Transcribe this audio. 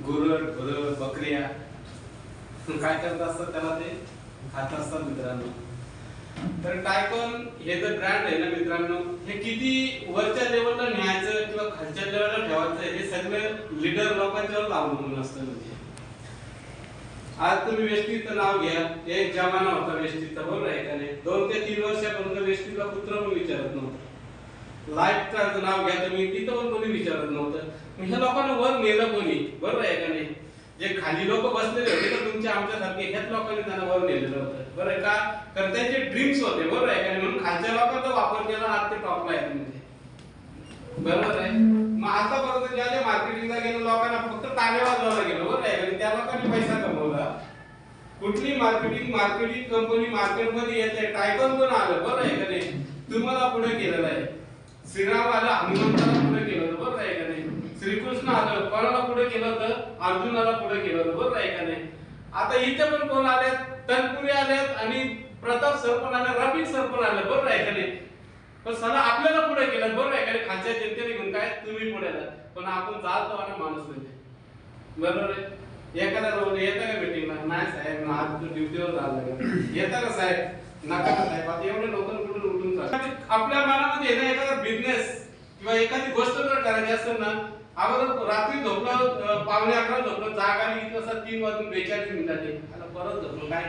गुरं ढोरं बकऱ्या काय करत असतात त्याला ते खात असतात मित्रांनो. तर टायकॉन हे जर ब्रँड आहे ना मित्रांनो, हे किती वरच्या लेवलला न्यायचं किंवा खालच्या लेवलला ठेवायचं हे सगळं लीडर लोकांच्यावर अवलंबून असतं. म्हणजे आज तुम्ही वेस्टीचं नाव घ्या, एक जमाना होता वेस्टीचा, बरोबर आहे का नाही? 2 ते 3 वर्षापर्यंत वेस्टीला कुत्र पण विचारत नव्हतं. लाईफचं नाव घ्या तुम्ही, तिथं पण कोणी विचारत नव्हतं. ह्या लोकांना वर नेलं कोणी, बरोबर आहे का नाही? जे खाली लोक बसलेले होते तर तुमच्या आमच्यासारखे ह्याच लोकांनी त्यांना वर नेलेलं होतं, बरं आहे का? तर त्यांचे ड्रीम्स होते, बरोबर आहे का नाही? म्हणून खालच्या लोकांचा वापर केला, आज ते टॉपला आहेत म्हणजे, बरोबर आहे. मग आतापर्यंत ज्या ज्या मार्केटिंगला गेलो लोकांना फक्त ताने वाजवायला गेलो, बरोबर आहे का? त्या लोकांनी पैसा कमवला. कुठली मार्केटिंग कंपनी मार्केटमध्ये येते, टायकॉन पण आलं, बरोबर आहे का नाही? तुम्हाला पुढे केलेलं आहे. श्रीराम आलं, हनुमंताला पुढे केलं होतं, बरोबर आहे का नाही? श्रीकृष्ण आलं, कोणाला पुढे केलं होतं? अर्जुनाला पुढे केलं होतं, बरोबर आहे का नाही? आता इथे पण कोण आलेत? तनपुरे आलेत आणि प्रताप सर पण आले, रफिक सर पण आले, बरोबर आहे का नाही? पण सला आपल्याला पुढे केलं, बरोबर आहे का? खालच्या जनतेने घेऊन काय तुम्ही पुढे आला, पण आपण जातो आणि माणूस म्हणजे, बरोबर आहे. एखादा रोज येता का मीटिंगला? नाही साहेब, आज तो ड्युटीवर जायला लागेल. येता का साहेब? नका साहेब, आता एवढे लोकांना कुठून उठून जातात. आपल्या मनामध्ये ना एखादा बिझनेस किंवा एखादी गोष्ट जर करायची असेल ना, अगोदर रात्री झोपलं, 11:15 झोपलं, जाग आली की 3:42 आता परत झोपलो काय